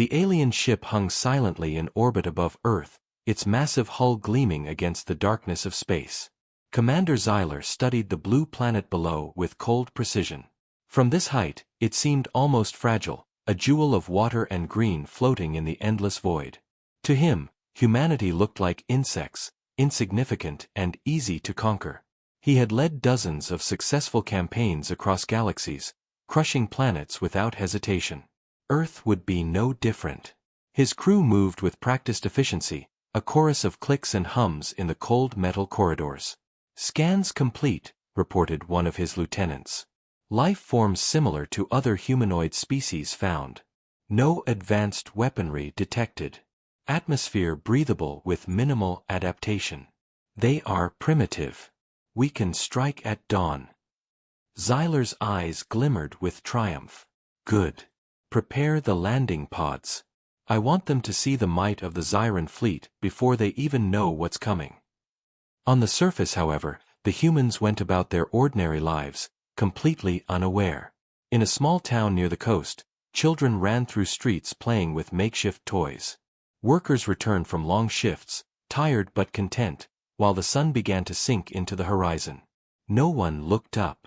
The alien ship hung silently in orbit above Earth, its massive hull gleaming against the darkness of space. Commander Xyler studied the blue planet below with cold precision. From this height, it seemed almost fragile, a jewel of water and green floating in the endless void. To him, humanity looked like insects, insignificant and easy to conquer. He had led dozens of successful campaigns across galaxies, crushing planets without hesitation. Earth would be no different. His crew moved with practiced efficiency, a chorus of clicks and hums in the cold metal corridors. "Scans complete," reported one of his lieutenants. "Life forms similar to other humanoid species found. No advanced weaponry detected. Atmosphere breathable with minimal adaptation. They are primitive. We can strike at dawn." Xyler's eyes glimmered with triumph. "Good. Prepare the landing pods. I want them to see the might of the Xyran fleet before they even know what's coming." On the surface, however, the humans went about their ordinary lives, completely unaware. In a small town near the coast, children ran through streets playing with makeshift toys. Workers returned from long shifts, tired but content, while the sun began to sink into the horizon. No one looked up.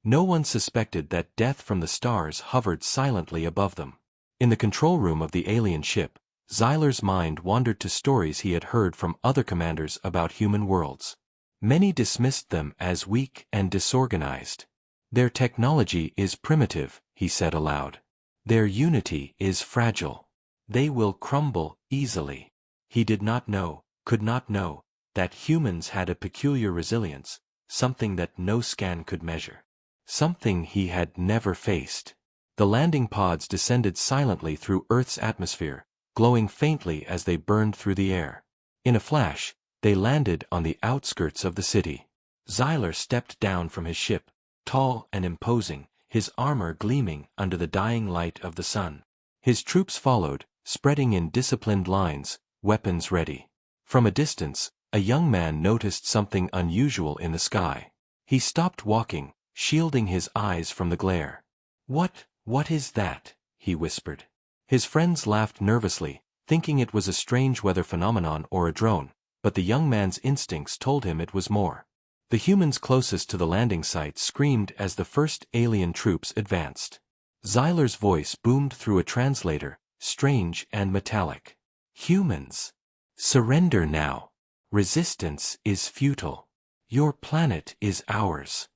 No one suspected that death from the stars hovered silently above them. In the control room of the alien ship, Xyler's mind wandered to stories he had heard from other commanders about human worlds. Many dismissed them as weak and disorganized. "Their technology is primitive," he said aloud. "Their unity is fragile. They will crumble easily." He did not know, could not know, that humans had a peculiar resilience, something that no scan could measure. Something he had never faced. The landing pods descended silently through Earth's atmosphere, glowing faintly as they burned through the air. In a flash, they landed on the outskirts of the city. Xyler stepped down from his ship, tall and imposing, his armor gleaming under the dying light of the sun. His troops followed, spreading in disciplined lines, weapons ready. From a distance, a young man noticed something unusual in the sky. He stopped walking, shielding his eyes from the glare. What is that?" he whispered. His friends laughed nervously, thinking it was a strange weather phenomenon or a drone, but the young man's instincts told him it was more. The humans closest to the landing site screamed as the first alien troops advanced. Xyler's voice boomed through a translator, strange and metallic. "Humans! Surrender now! Resistance is futile. Your planet is ours."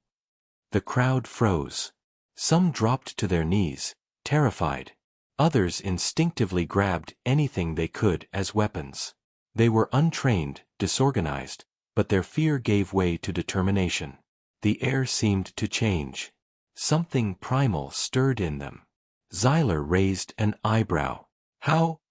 The crowd froze. Some dropped to their knees, terrified. Others instinctively grabbed anything they could as weapons. They were untrained, disorganized, but their fear gave way to determination. The air seemed to change. Something primal stirred in them. Xyler raised an eyebrow.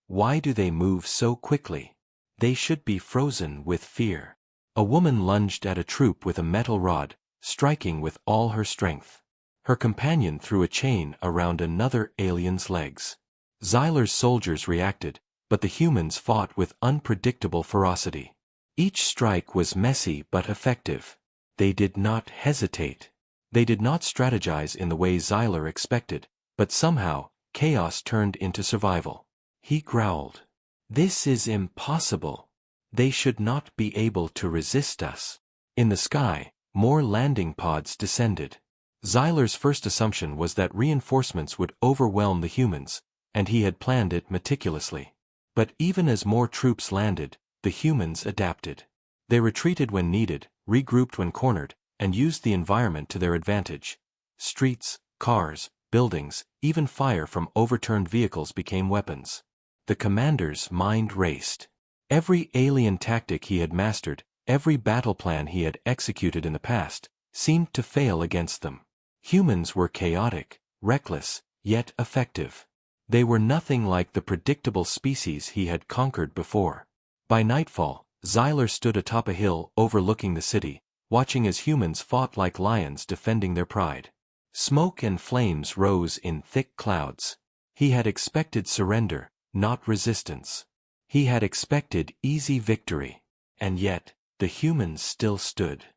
Why do they move so quickly? They should be frozen with fear. A woman lunged at a troop with a metal rod, striking with all her strength. Her companion threw a chain around another alien's legs. Xyler's soldiers reacted, but the humans fought with unpredictable ferocity. Each strike was messy but effective. They did not hesitate. They did not strategize in the way Xyler expected, but somehow, chaos turned into survival. He growled. "This is impossible. They should not be able to resist us." In the sky, more landing pods descended. Xyler's first assumption was that reinforcements would overwhelm the humans, and he had planned it meticulously. But even as more troops landed, the humans adapted. They retreated when needed, regrouped when cornered, and used the environment to their advantage. Streets, cars, buildings, even fire from overturned vehicles became weapons. The commander's mind raced. Every alien tactic he had mastered, every battle plan he had executed in the past, seemed to fail against them. Humans were chaotic, reckless, yet effective. They were nothing like the predictable species he had conquered before. By nightfall, Xyler stood atop a hill overlooking the city, watching as humans fought like lions defending their pride. Smoke and flames rose in thick clouds. He had expected surrender, not resistance. He had expected easy victory. And yet, the humans still stood.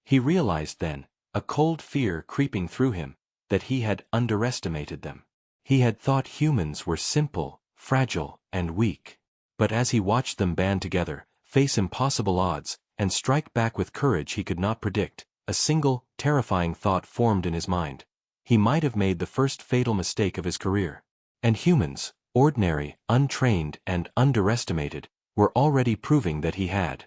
He realized then, a cold fear creeping through him, that he had underestimated them. He had thought humans were simple, fragile, and weak. But as he watched them band together, face impossible odds, and strike back with courage he could not predict, a single, terrifying thought formed in his mind. He might have made the first fatal mistake of his career. And humans, ordinary, untrained, and underestimated, were already proving that he had.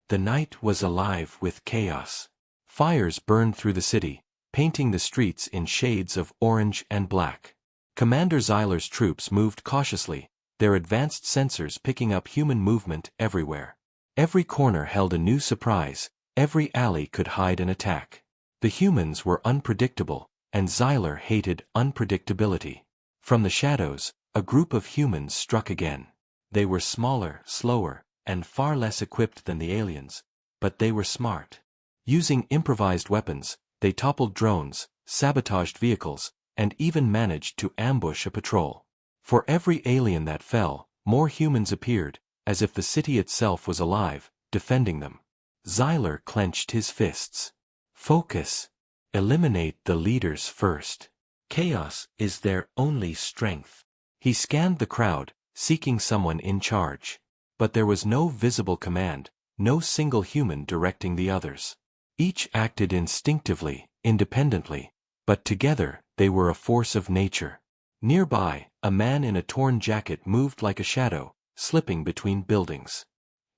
The night was alive with chaos. Fires burned through the city, painting the streets in shades of orange and black. Commander Zyler's troops moved cautiously, their advanced sensors picking up human movement everywhere. Every corner held a new surprise, every alley could hide an attack. The humans were unpredictable, and Zyler hated unpredictability. From the shadows, a group of humans struck again. They were smaller, slower, and far less equipped than the aliens, but they were smart. Using improvised weapons, they toppled drones, sabotaged vehicles, and even managed to ambush a patrol. For every alien that fell, more humans appeared, as if the city itself was alive, defending them. Zyler clenched his fists. Focus. Eliminate the leaders first. Chaos is their only strength. He scanned the crowd, seeking someone in charge. But there was no visible command, no single human directing the others. Each acted instinctively, independently, but together they were a force of nature. Nearby, a man in a torn jacket moved like a shadow, slipping between buildings.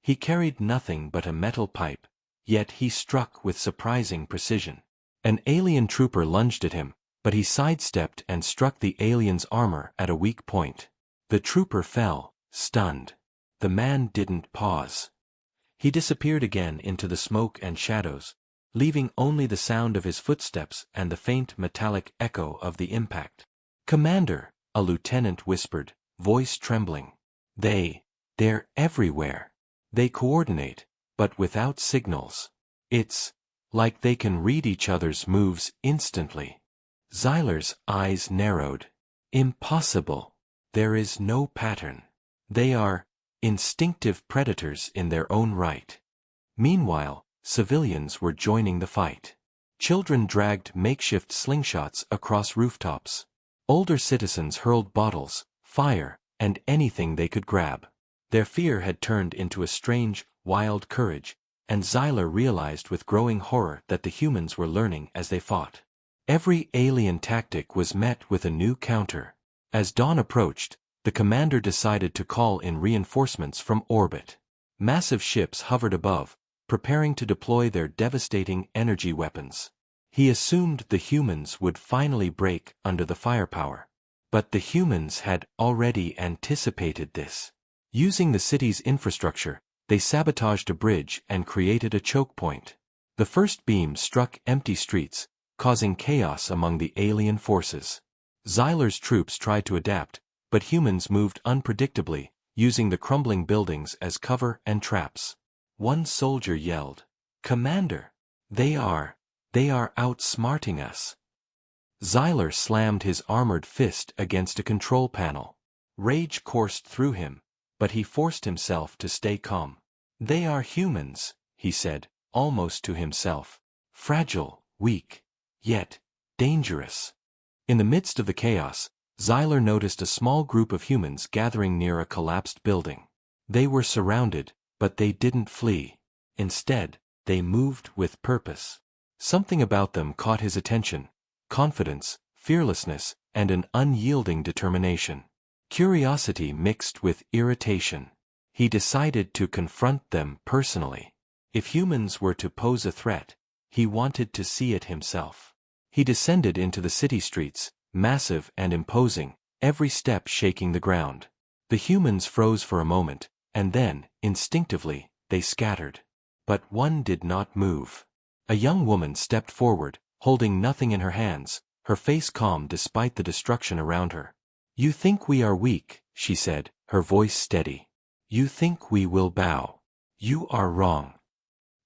He carried nothing but a metal pipe, yet he struck with surprising precision. An alien trooper lunged at him, but he sidestepped and struck the alien's armor at a weak point. The trooper fell, stunned. The man didn't pause. He disappeared again into the smoke and shadows, leaving only the sound of his footsteps and the faint metallic echo of the impact. "Commander," a lieutenant whispered, voice trembling. They're everywhere. They coordinate, but without signals. It's like they can read each other's moves instantly. Zyler's eyes narrowed. Impossible. There is no pattern. They are instinctive predators in their own right. Meanwhile, civilians were joining the fight. Children dragged makeshift slingshots across rooftops. Older citizens hurled bottles, fire, and anything they could grab. Their fear had turned into a strange, wild courage, and Zyler realized with growing horror that the humans were learning as they fought. Every alien tactic was met with a new counter. As dawn approached, the commander decided to call in reinforcements from orbit. Massive ships hovered above, preparing to deploy their devastating energy weapons. He assumed the humans would finally break under the firepower. But the humans had already anticipated this. Using the city's infrastructure, they sabotaged a bridge and created a choke point. The first beam struck empty streets, causing chaos among the alien forces. Zyler's troops tried to adapt, but humans moved unpredictably, using the crumbling buildings as cover and traps. One soldier yelled, "Commander! They are outsmarting us." Zyler slammed his armored fist against a control panel. Rage coursed through him, but he forced himself to stay calm. "They are humans," he said, almost to himself. "Fragile, weak, yet dangerous." In the midst of the chaos, Zyler noticed a small group of humans gathering near a collapsed building. They were surrounded, but they didn't flee. Instead, they moved with purpose. Something about them caught his attention: confidence, fearlessness, and an unyielding determination. Curiosity mixed with irritation. He decided to confront them personally. If humans were to pose a threat, he wanted to see it himself. He descended into the city streets, massive and imposing, every step shaking the ground. The humans froze for a moment, and then, instinctively, they scattered. But one did not move. A young woman stepped forward, holding nothing in her hands, her face calm despite the destruction around her. "You think we are weak," she said, her voice steady. "You think we will bow. You are wrong."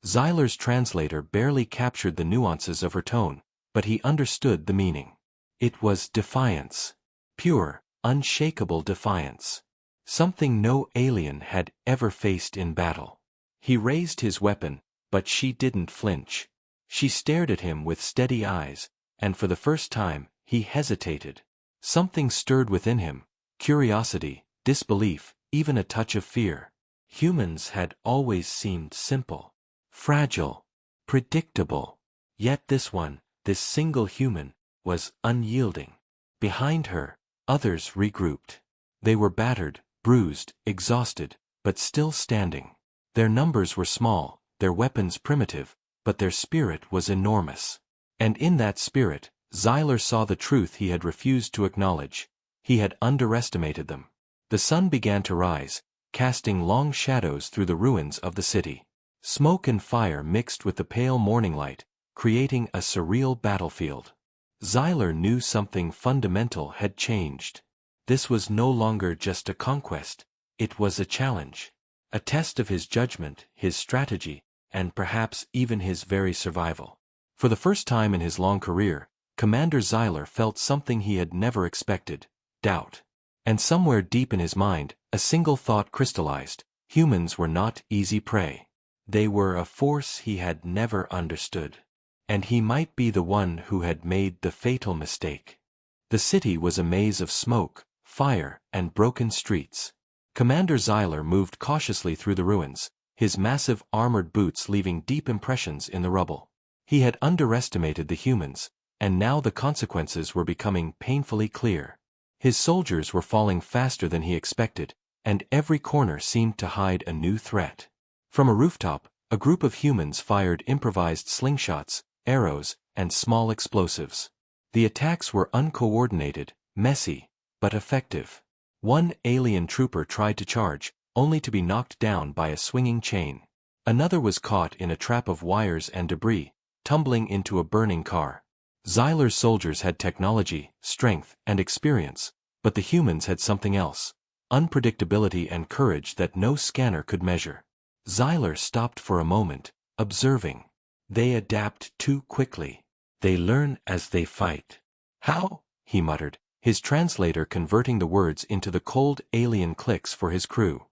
Zyler's translator barely captured the nuances of her tone, but he understood the meaning. It was defiance. Pure, unshakable defiance. Something no alien had ever faced in battle. He raised his weapon, but she didn't flinch. She stared at him with steady eyes, and for the first time, he hesitated. Something stirred within him: curiosity, disbelief, even a touch of fear. Humans had always seemed simple, fragile, predictable. Yet this one, this single human, was unyielding. Behind her, others regrouped. They were battered, bruised, exhausted, but still standing. Their numbers were small, their weapons primitive, but their spirit was enormous. And in that spirit, Xyler saw the truth he had refused to acknowledge. He had underestimated them. The sun began to rise, casting long shadows through the ruins of the city. Smoke and fire mixed with the pale morning light, creating a surreal battlefield. Xyler knew something fundamental had changed. This was no longer just a conquest, it was a challenge. A test of his judgment, his strategy, and perhaps even his very survival. For the first time in his long career, Commander Xyler felt something he had never expected: doubt. And somewhere deep in his mind, a single thought crystallized: humans were not easy prey. They were a force he had never understood. And he might be the one who had made the fatal mistake. The city was a maze of smoke, fire, and broken streets. Commander Xyler moved cautiously through the ruins, his massive armored boots leaving deep impressions in the rubble. He had underestimated the humans, and now the consequences were becoming painfully clear. His soldiers were falling faster than he expected, and every corner seemed to hide a new threat. From a rooftop, a group of humans fired improvised slingshots, arrows, and small explosives. The attacks were uncoordinated, messy, but effective. One alien trooper tried to charge, only to be knocked down by a swinging chain. Another was caught in a trap of wires and debris, tumbling into a burning car. Xyler's soldiers had technology, strength, and experience, but the humans had something else: unpredictability and courage that no scanner could measure. Xyler stopped for a moment, observing. They adapt too quickly. They learn as they fight. How? He muttered, his translator converting the words into the cold alien clicks for his crew.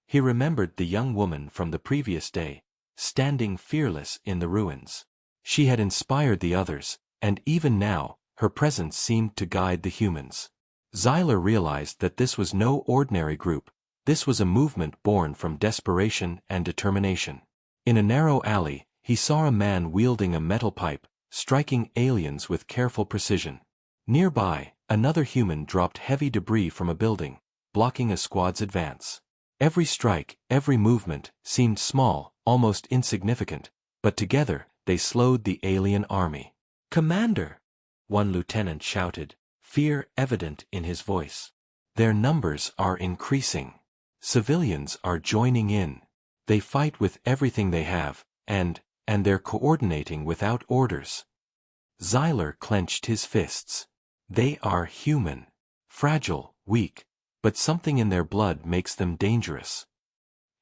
He remembered the young woman from the previous day, standing fearless in the ruins. She had inspired the others, and even now, her presence seemed to guide the humans. Xyler realized that this was no ordinary group. This was a movement born from desperation and determination. In a narrow alley, he saw a man wielding a metal pipe, striking aliens with careful precision. Nearby, another human dropped heavy debris from a building, blocking a squad's advance. Every strike, every movement, seemed small, almost insignificant, but together, they slowed the alien army. "Commander!" one lieutenant shouted, fear evident in his voice. "Their numbers are increasing. Civilians are joining in. They fight with everything they have, and they're coordinating without orders." Xyler clenched his fists. They are human. Fragile, weak, but something in their blood makes them dangerous.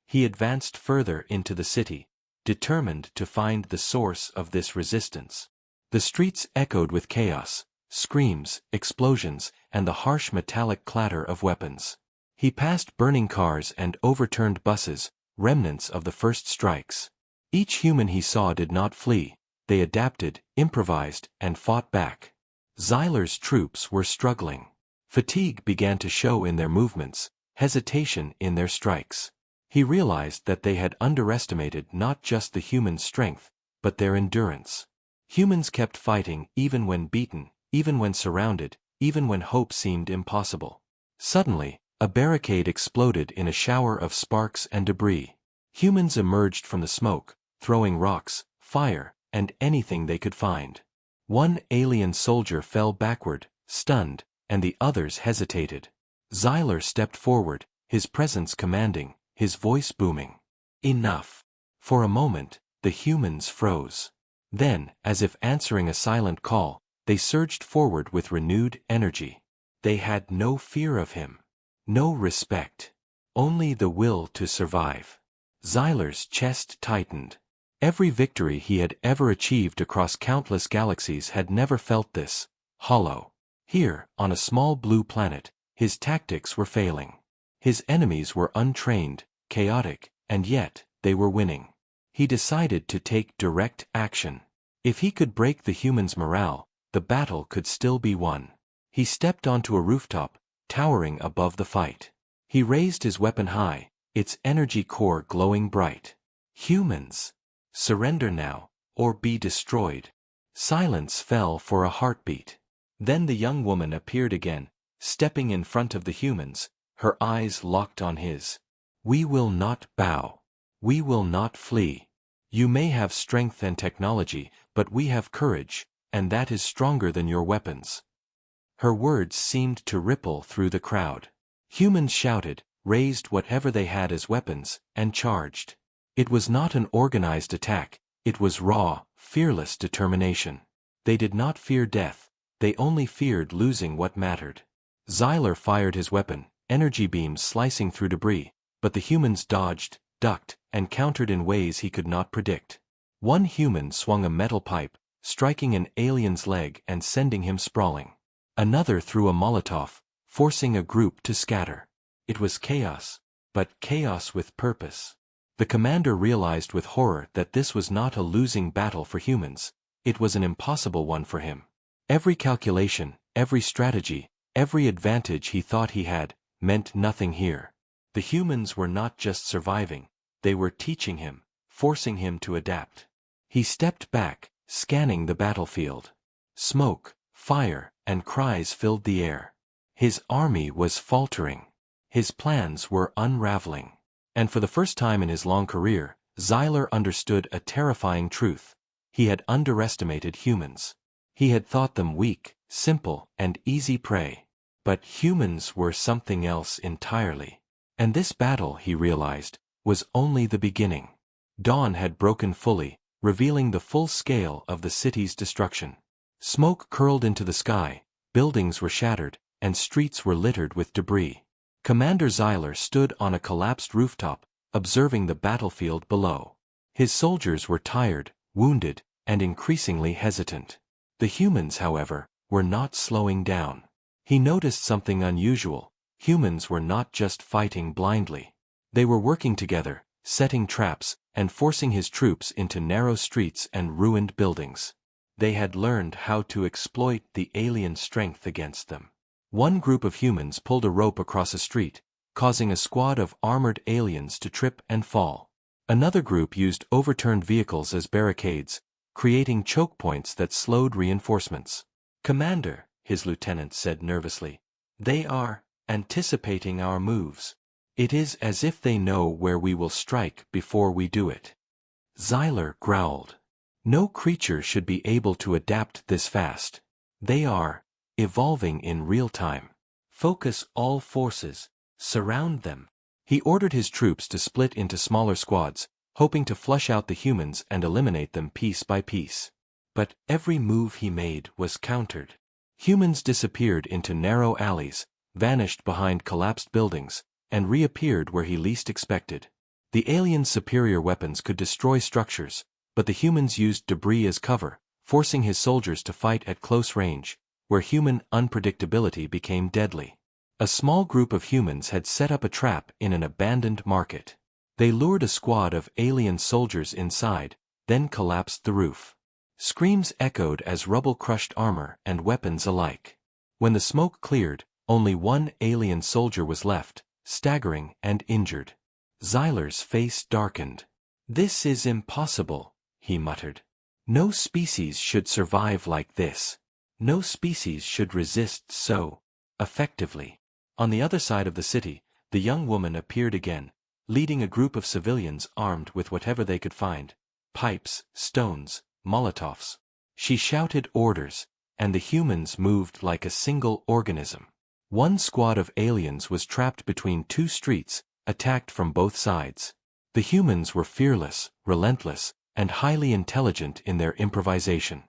He advanced further into the city, determined to find the source of this resistance. The streets echoed with chaos, screams, explosions, and the harsh metallic clatter of weapons. He passed burning cars and overturned buses, remnants of the first strikes. Each human he saw did not flee, they adapted, improvised, and fought back. Xyler's troops were struggling. Fatigue began to show in their movements, hesitation in their strikes. He realized that they had underestimated not just the human strength, but their endurance. Humans kept fighting even when beaten, even when surrounded, even when hope seemed impossible. Suddenly, a barricade exploded in a shower of sparks and debris. Humans emerged from the smoke, throwing rocks, fire, and anything they could find. One alien soldier fell backward, stunned, and the others hesitated. Xyler stepped forward, his presence commanding, his voice booming. "Enough." For a moment, the humans froze. Then, as if answering a silent call, they surged forward with renewed energy. They had no fear of him. No respect. Only the will to survive. Xyler's chest tightened. Every victory he had ever achieved across countless galaxies had never felt this hollow. Here, on a small blue planet, his tactics were failing. His enemies were untrained, chaotic, and yet, they were winning. He decided to take direct action. If he could break the humans' morale, the battle could still be won. He stepped onto a rooftop, towering above the fight. He raised his weapon high, its energy core glowing bright. Humans! Surrender now, or be destroyed. Silence fell for a heartbeat. Then the young woman appeared again, stepping in front of the humans, her eyes locked on his. We will not bow. We will not flee. You may have strength and technology, but we have courage, and that is stronger than your weapons. Her words seemed to ripple through the crowd. Humans shouted, raised whatever they had as weapons, and charged. It was not an organized attack, it was raw, fearless determination. They did not fear death, they only feared losing what mattered. Xyler fired his weapon, energy beams slicing through debris, but the humans dodged, ducked, and countered in ways he could not predict. One human swung a metal pipe, striking an alien's leg and sending him sprawling. Another threw a Molotov, forcing a group to scatter. It was chaos, but chaos with purpose. The commander realized with horror that this was not a losing battle for humans, it was an impossible one for him. Every calculation, every strategy, every advantage he thought he had, meant nothing here. The humans were not just surviving, they were teaching him, forcing him to adapt. He stepped back, scanning the battlefield. Smoke, fire, and cries filled the air. His army was faltering. His plans were unraveling. And for the first time in his long career, Xyler understood a terrifying truth. He had underestimated humans. He had thought them weak, simple, and easy prey. But humans were something else entirely. And this battle, he realized, was only the beginning. Dawn had broken fully, revealing the full scale of the city's destruction. Smoke curled into the sky, buildings were shattered, and streets were littered with debris. Commander Xyler stood on a collapsed rooftop, observing the battlefield below. His soldiers were tired, wounded, and increasingly hesitant. The humans, however, were not slowing down. He noticed something unusual. Humans were not just fighting blindly. They were working together, setting traps, and forcing his troops into narrow streets and ruined buildings. They had learned how to exploit the alien strength against them. One group of humans pulled a rope across a street, causing a squad of armored aliens to trip and fall. Another group used overturned vehicles as barricades, creating choke points that slowed reinforcements. "Commander," his lieutenant said nervously, "they are anticipating our moves. It is as if they know where we will strike before we do it." Xyler growled. "No creature should be able to adapt this fast. They are evolving in real time. Focus all forces. Surround them." He ordered his troops to split into smaller squads, hoping to flush out the humans and eliminate them piece by piece. But every move he made was countered. Humans disappeared into narrow alleys, vanished behind collapsed buildings, and reappeared where he least expected. The aliens' superior weapons could destroy structures, but the humans used debris as cover, forcing his soldiers to fight at close range, where human unpredictability became deadly. A small group of humans had set up a trap in an abandoned market. They lured a squad of alien soldiers inside, then collapsed the roof. Screams echoed as rubble crushed armor and weapons alike. When the smoke cleared, only one alien soldier was left, staggering and injured. Xyler's face darkened. "This is impossible," he muttered. "No species should survive like this. No species should resist so effectively." On the other side of the city, the young woman appeared again, leading a group of civilians armed with whatever they could find: pipes, stones, Molotovs. She shouted orders, and the humans moved like a single organism. One squad of aliens was trapped between two streets, attacked from both sides. The humans were fearless, relentless, and highly intelligent in their improvisation.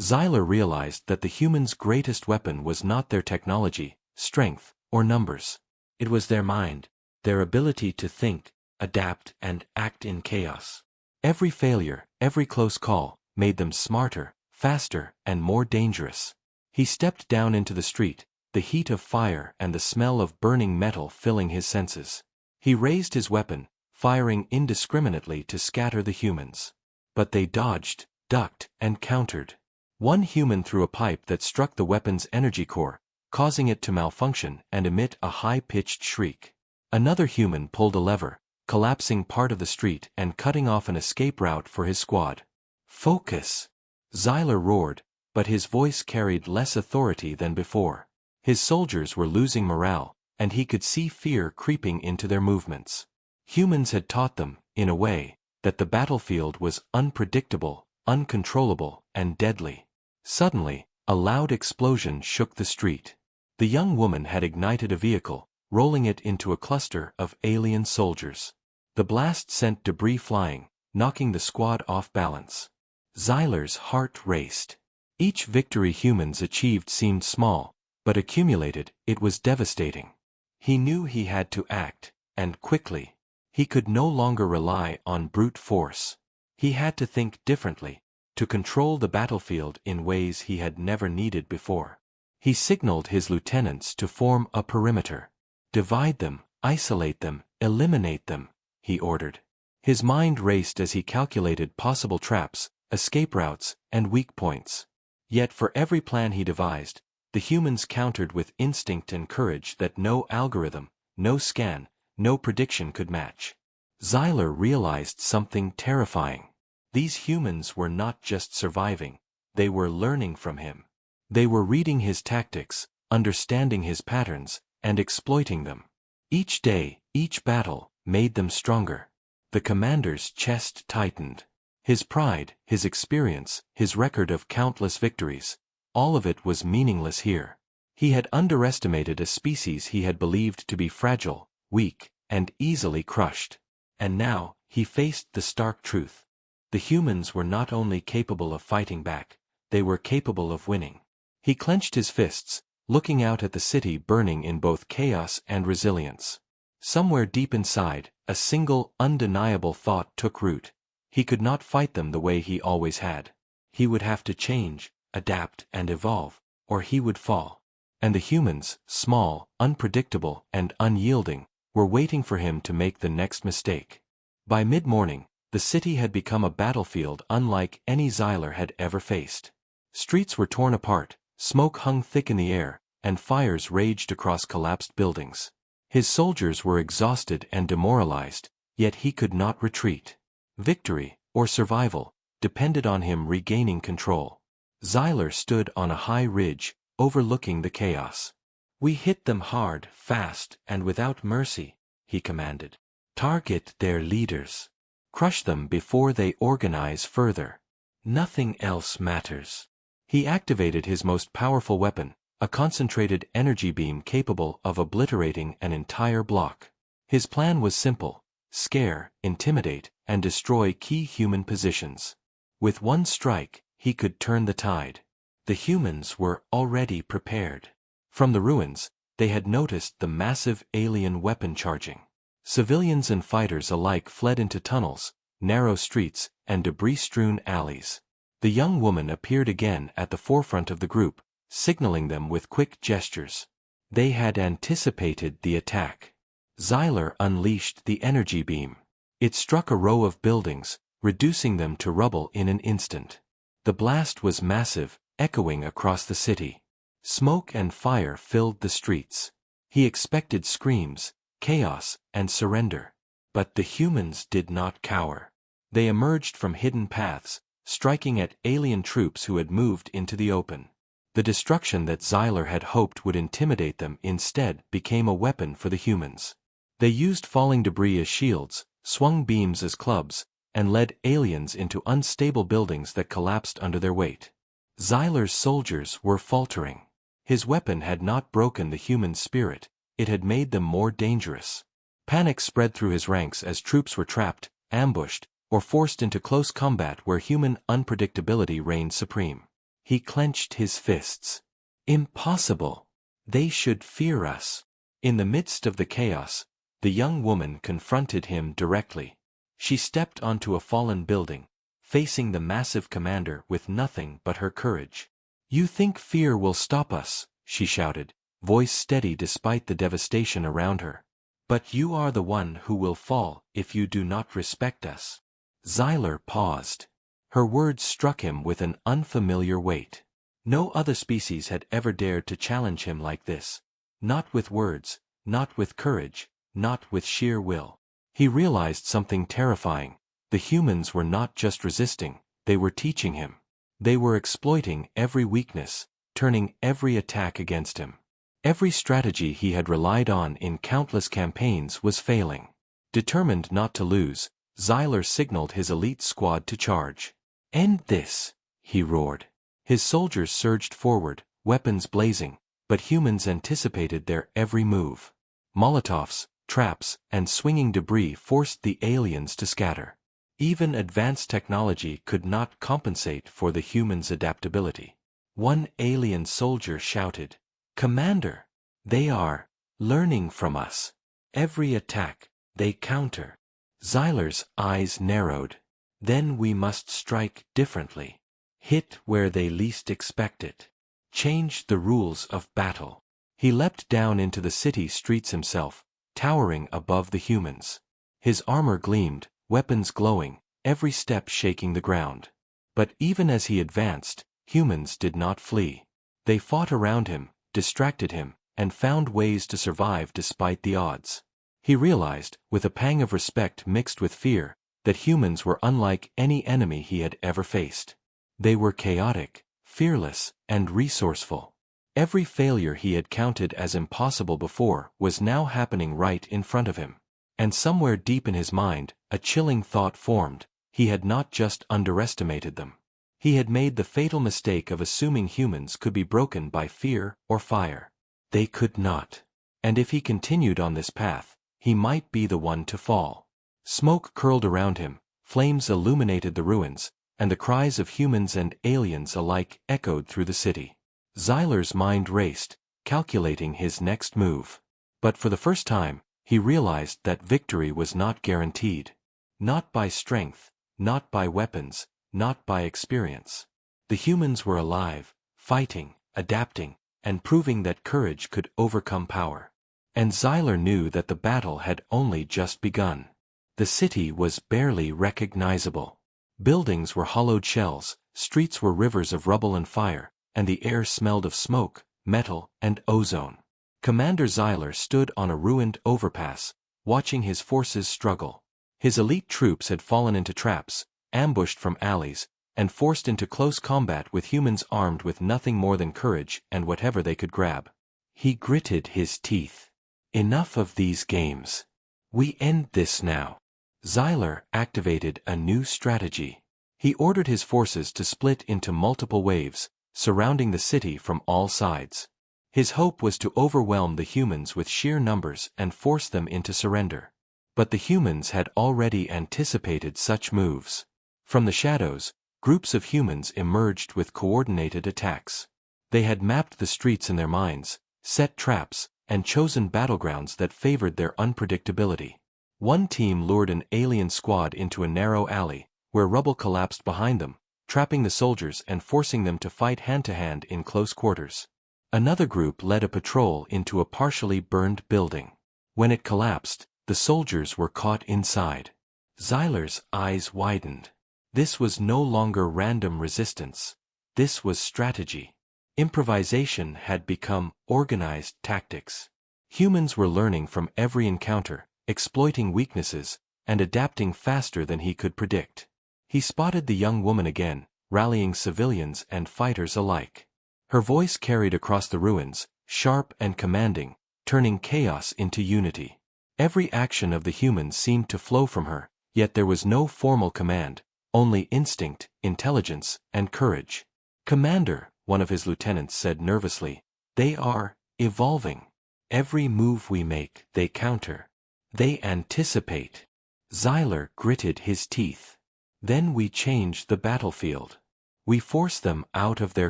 Xyler realized that the humans' greatest weapon was not their technology, strength, or numbers. It was their mind, their ability to think, adapt, and act in chaos. Every failure, every close call, made them smarter, faster, and more dangerous. He stepped down into the street, the heat of fire and the smell of burning metal filling his senses. He raised his weapon, firing indiscriminately to scatter the humans. But they dodged, ducked, and countered. One human threw a pipe that struck the weapon's energy core, causing it to malfunction and emit a high-pitched shriek. Another human pulled a lever, collapsing part of the street and cutting off an escape route for his squad. "Focus!" Xyler roared, but his voice carried less authority than before. His soldiers were losing morale, and he could see fear creeping into their movements. Humans had taught them, in a way, that the battlefield was unpredictable, uncontrollable, and deadly. Suddenly, a loud explosion shook the street. The young woman had ignited a vehicle, rolling it into a cluster of alien soldiers. The blast sent debris flying, knocking the squad off balance. Xyler's heart raced. Each victory humans achieved seemed small, but accumulated, it was devastating. He knew he had to act, and quickly. He could no longer rely on brute force. He had to think differently, to control the battlefield in ways he had never needed before. He signaled his lieutenants to form a perimeter. "Divide them, isolate them, eliminate them," he ordered. His mind raced as he calculated possible traps, escape routes, and weak points. Yet for every plan he devised, the humans countered with instinct and courage that no algorithm, no scan, no prediction could match. Xyler realized something terrifying. These humans were not just surviving, they were learning from him. They were reading his tactics, understanding his patterns, and exploiting them. Each day, each battle, made them stronger. The commander's chest tightened. His pride, his experience, his record of countless victories, all of it was meaningless here. He had underestimated a species he had believed to be fragile, weak, and easily crushed. And now, he faced the stark truth. The humans were not only capable of fighting back, they were capable of winning. He clenched his fists, looking out at the city burning in both chaos and resilience. Somewhere deep inside, a single, undeniable thought took root. He could not fight them the way he always had. He would have to change, adapt, and evolve, or he would fall. And the humans, small, unpredictable, and unyielding, were waiting for him to make the next mistake. By mid-morning, the city had become a battlefield unlike any Xyler had ever faced. Streets were torn apart, smoke hung thick in the air, and fires raged across collapsed buildings. His soldiers were exhausted and demoralized, yet he could not retreat. Victory, or survival, depended on him regaining control. Xyler stood on a high ridge, overlooking the chaos. "We hit them hard, fast, and without mercy," he commanded. "Target their leaders. Crush them before they organize further. Nothing else matters." He activated his most powerful weapon, a concentrated energy beam capable of obliterating an entire block. His plan was simple: scare, intimidate, and destroy key human positions. With one strike, he could turn the tide. The humans were already prepared. From the ruins, they had noticed the massive alien weapon charging. Civilians and fighters alike fled into tunnels, narrow streets, and debris-strewn alleys. The young woman appeared again at the forefront of the group, signaling them with quick gestures. They had anticipated the attack. Xyler unleashed the energy beam. It struck a row of buildings, reducing them to rubble in an instant. The blast was massive, echoing across the city. Smoke and fire filled the streets. He expected screams, chaos, and surrender. But the humans did not cower. They emerged from hidden paths, striking at alien troops who had moved into the open. The destruction that Xyler had hoped would intimidate them instead became a weapon for the humans. They used falling debris as shields, swung beams as clubs, and led aliens into unstable buildings that collapsed under their weight. Xyler's soldiers were faltering. His weapon had not broken the human spirit, it had made them more dangerous. Panic spread through his ranks as troops were trapped, ambushed, or forced into close combat where human unpredictability reigned supreme. He clenched his fists. Impossible! They should fear us. In the midst of the chaos, the young woman confronted him directly. She stepped onto a fallen building, facing the massive commander with nothing but her courage. "You think fear will stop us," she shouted, voice steady despite the devastation around her. "But you are the one who will fall if you do not respect us." Xyler paused. Her words struck him with an unfamiliar weight. No other species had ever dared to challenge him like this. Not with words, not with courage, not with sheer will. He realized something terrifying. The humans were not just resisting, they were teaching him. They were exploiting every weakness, turning every attack against him. Every strategy he had relied on in countless campaigns was failing. Determined not to lose, Xyler signaled his elite squad to charge. "End this!" he roared. His soldiers surged forward, weapons blazing, but humans anticipated their every move. Molotovs, traps, and swinging debris forced the aliens to scatter. Even advanced technology could not compensate for the humans' adaptability. One alien soldier shouted, "Commander! They are learning from us. Every attack, they counter." Xyler's eyes narrowed. "Then we must strike differently. Hit where they least expect it. Change the rules of battle." He leapt down into the city streets himself, towering above the humans. His armor gleamed, weapons glowing, every step shaking the ground. But even as he advanced, humans did not flee. They fought around him, distracted him, and found ways to survive despite the odds. He realized, with a pang of respect mixed with fear, that humans were unlike any enemy he had ever faced. They were chaotic, fearless, and resourceful. Every failure he had counted as impossible before was now happening right in front of him. And somewhere deep in his mind, a chilling thought formed: he had not just underestimated them. He had made the fatal mistake of assuming humans could be broken by fear or fire. They could not. And if he continued on this path, he might be the one to fall. Smoke curled around him, flames illuminated the ruins, and the cries of humans and aliens alike echoed through the city. Xyler's mind raced, calculating his next move. But for the first time, he realized that victory was not guaranteed. Not by strength, not by weapons, not by experience. The humans were alive, fighting, adapting, and proving that courage could overcome power. And Xyler knew that the battle had only just begun. The city was barely recognizable. Buildings were hollowed shells, streets were rivers of rubble and fire, and the air smelled of smoke, metal, and ozone. Commander Xyler stood on a ruined overpass, watching his forces struggle. His elite troops had fallen into traps, ambushed from alleys, and forced into close combat with humans armed with nothing more than courage and whatever they could grab. He gritted his teeth. "Enough of these games. We end this now." Xyler activated a new strategy. He ordered his forces to split into multiple waves, surrounding the city from all sides. His hope was to overwhelm the humans with sheer numbers and force them into surrender. But the humans had already anticipated such moves. From the shadows, groups of humans emerged with coordinated attacks. They had mapped the streets in their minds, set traps, and chosen battlegrounds that favored their unpredictability. One team lured an alien squad into a narrow alley, where rubble collapsed behind them, trapping the soldiers and forcing them to fight hand-to-hand in close quarters. Another group led a patrol into a partially burned building. When it collapsed, the soldiers were caught inside. Xyler's eyes widened. This was no longer random resistance. This was strategy. Improvisation had become organized tactics. Humans were learning from every encounter, exploiting weaknesses, and adapting faster than he could predict. He spotted the young woman again, rallying civilians and fighters alike. Her voice carried across the ruins, sharp and commanding, turning chaos into unity. Every action of the humans seemed to flow from her, yet there was no formal command, only instinct, intelligence, and courage. "Commander," one of his lieutenants said nervously, "they are evolving. Every move we make, they counter. They anticipate." Xyler gritted his teeth. "Then we change the battlefield. We force them out of their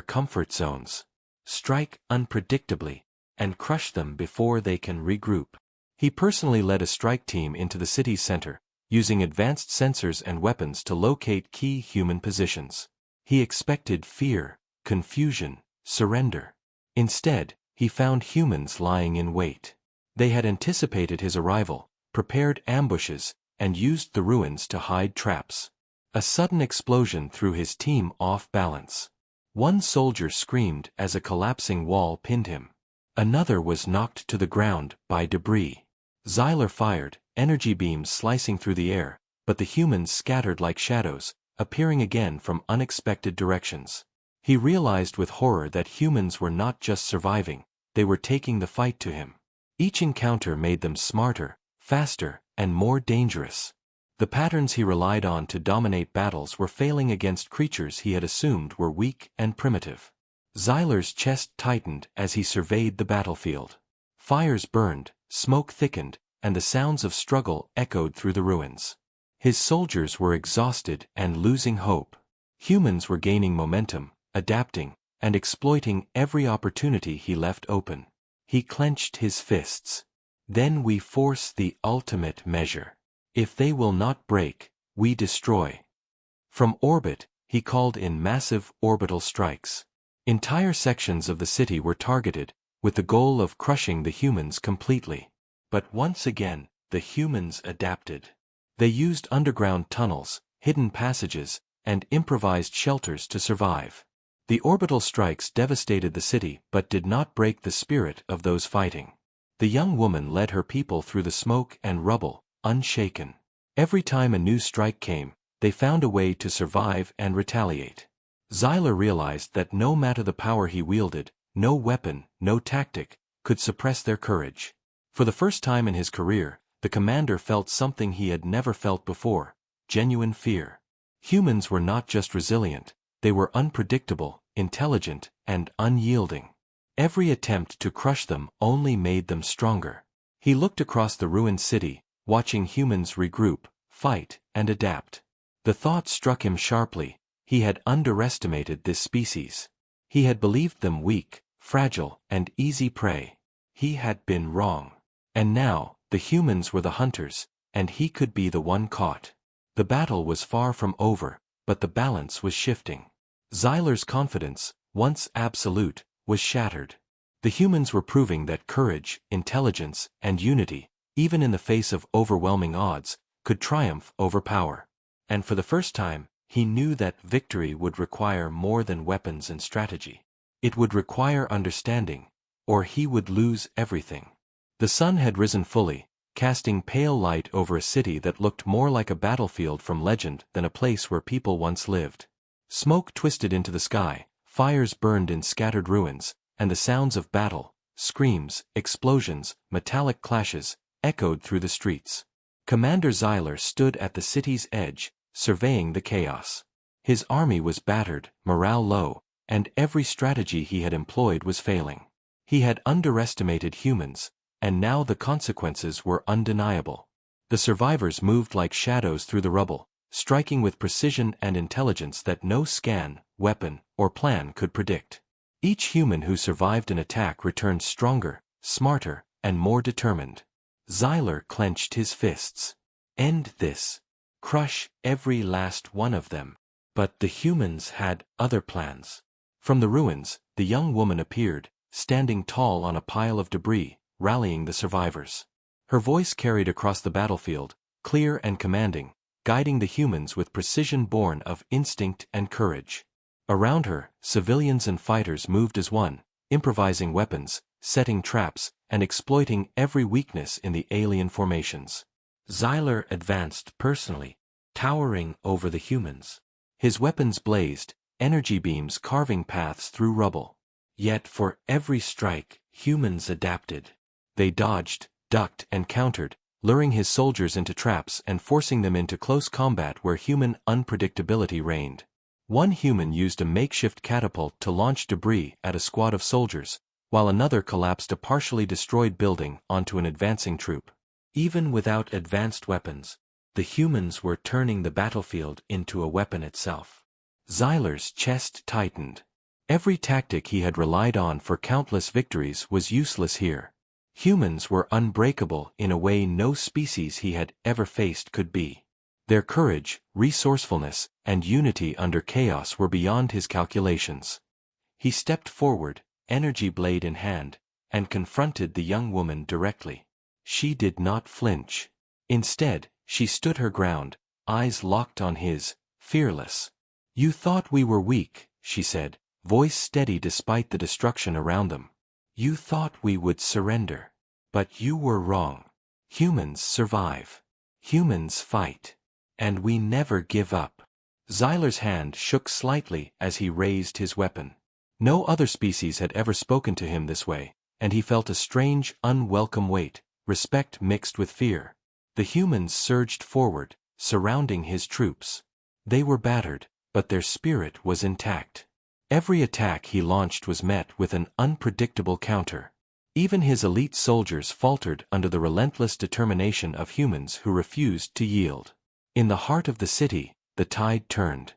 comfort zones. Strike unpredictably, and crush them before they can regroup." He personally led a strike team into the city's center, using advanced sensors and weapons to locate key human positions. He expected fear, confusion, surrender. Instead, he found humans lying in wait. They had anticipated his arrival, prepared ambushes, and used the ruins to hide traps. A sudden explosion threw his team off balance. One soldier screamed as a collapsing wall pinned him. Another was knocked to the ground by debris. Xyler fired, energy beams slicing through the air, but the humans scattered like shadows, appearing again from unexpected directions. He realized with horror that humans were not just surviving, they were taking the fight to him. Each encounter made them smarter, faster, and more dangerous. The patterns he relied on to dominate battles were failing against creatures he had assumed were weak and primitive. Xyler's chest tightened as he surveyed the battlefield. Fires burned, smoke thickened, and the sounds of struggle echoed through the ruins. His soldiers were exhausted and losing hope. Humans were gaining momentum, adapting, and exploiting every opportunity he left open. He clenched his fists. Then we force the ultimate measure. If they will not break, we destroy. From orbit, he called in massive orbital strikes. Entire sections of the city were targeted, with the goal of crushing the humans completely. But once again, the humans adapted. They used underground tunnels, hidden passages, and improvised shelters to survive. The orbital strikes devastated the city but did not break the spirit of those fighting. The young woman led her people through the smoke and rubble, unshaken. Every time a new strike came, they found a way to survive and retaliate. Xyler realized that no matter the power he wielded, no weapon, no tactic, could suppress their courage. For the first time in his career, the commander felt something he had never felt before: genuine fear. Humans were not just resilient, they were unpredictable, intelligent, and unyielding. Every attempt to crush them only made them stronger. He looked across the ruined city, watching humans regroup, fight, and adapt. The thought struck him sharply: he had underestimated this species. He had believed them weak, fragile, and easy prey. He had been wrong. And now, the humans were the hunters, and he could be the one caught. The battle was far from over, but the balance was shifting. Xyler's confidence, once absolute, was shattered. The humans were proving that courage, intelligence, and unity, even in the face of overwhelming odds, could triumph over power. And for the first time, he knew that victory would require more than weapons and strategy. It would require understanding, or he would lose everything. The sun had risen fully, casting pale light over a city that looked more like a battlefield from legend than a place where people once lived. Smoke twisted into the sky, fires burned in scattered ruins, and the sounds of battle, screams, explosions, metallic clashes, echoed through the streets. Commander Xyler stood at the city's edge, surveying the chaos. His army was battered, morale low, and every strategy he had employed was failing. He had underestimated humans, and now the consequences were undeniable. The survivors moved like shadows through the rubble, striking with precision and intelligence that no scan, weapon, or plan could predict. Each human who survived an attack returned stronger, smarter, and more determined. Xyler clenched his fists. End this. Crush every last one of them. But the humans had other plans. From the ruins, the young woman appeared, standing tall on a pile of debris, rallying the survivors. Her voice carried across the battlefield, clear and commanding, guiding the humans with precision born of instinct and courage. Around her, civilians and fighters moved as one, improvising weapons, setting traps, and exploiting every weakness in the alien formations. Xyler advanced personally, towering over the humans. His weapons blazed, energy beams carving paths through rubble. Yet for every strike, humans adapted. They dodged, ducked, and countered, luring his soldiers into traps and forcing them into close combat where human unpredictability reigned. One human used a makeshift catapult to launch debris at a squad of soldiers, while another collapsed a partially destroyed building onto an advancing troop. Even without advanced weapons, the humans were turning the battlefield into a weapon itself. Xyler's chest tightened. Every tactic he had relied on for countless victories was useless here. Humans were unbreakable in a way no species he had ever faced could be. Their courage, resourcefulness, and unity under chaos were beyond his calculations. He stepped forward, energy blade in hand, and confronted the young woman directly. She did not flinch. Instead, she stood her ground, eyes locked on his, fearless. "You thought we were weak," she said, voice steady despite the destruction around them. "You thought we would surrender. But you were wrong." Humans survive. Humans fight. And we never give up. Xyler's hand shook slightly as he raised his weapon. No other species had ever spoken to him this way, and he felt a strange, unwelcome weight, respect mixed with fear. The humans surged forward, surrounding his troops. They were battered, but their spirit was intact. Every attack he launched was met with an unpredictable counter. Even his elite soldiers faltered under the relentless determination of humans who refused to yield. In the heart of the city, the tide turned.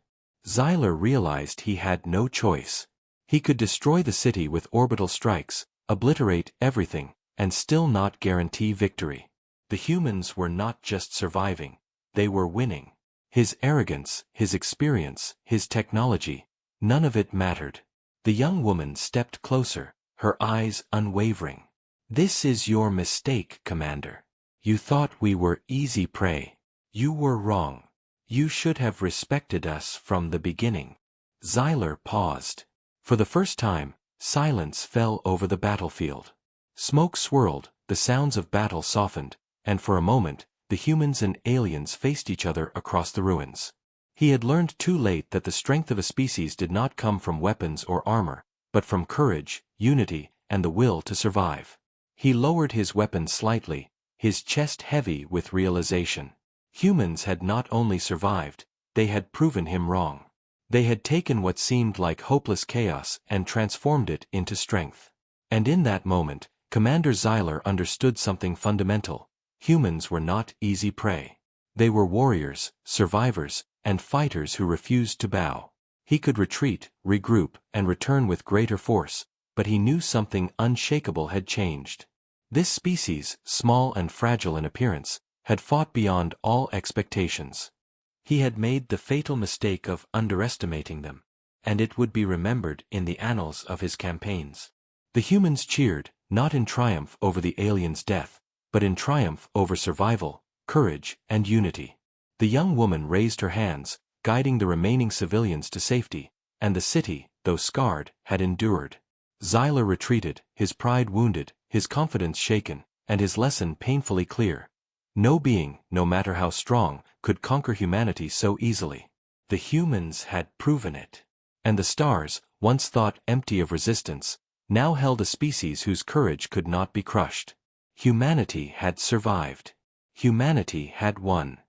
Xyler realized he had no choice. He could destroy the city with orbital strikes, obliterate everything, and still not guarantee victory. The humans were not just surviving, they were winning. His arrogance, his experience, his technology, none of it mattered. The young woman stepped closer, her eyes unwavering. "This is your mistake, Commander. You thought we were easy prey. You were wrong. You should have respected us from the beginning." Xyler paused. For the first time, silence fell over the battlefield. Smoke swirled, the sounds of battle softened, and for a moment, the humans and aliens faced each other across the ruins. He had learned too late that the strength of a species did not come from weapons or armor, but from courage, unity, and the will to survive. He lowered his weapon slightly, his chest heavy with realization. Humans had not only survived, they had proven him wrong. They had taken what seemed like hopeless chaos and transformed it into strength. And in that moment, Commander Xyler understood something fundamental. Humans were not easy prey. They were warriors, survivors, and fighters who refused to bow. He could retreat, regroup, and return with greater force, but he knew something unshakable had changed. This species, small and fragile in appearance, had fought beyond all expectations. He had made the fatal mistake of underestimating them, and it would be remembered in the annals of his campaigns. The humans cheered, not in triumph over the alien's death, but in triumph over survival, courage, and unity. The young woman raised her hands, guiding the remaining civilians to safety, and the city, though scarred, had endured. Xyler retreated, his pride wounded, his confidence shaken, and his lesson painfully clear. No being, no matter how strong, could conquer humanity so easily. The humans had proven it. And the stars, once thought empty of resistance, now held a species whose courage could not be crushed. Humanity had survived. Humanity had won.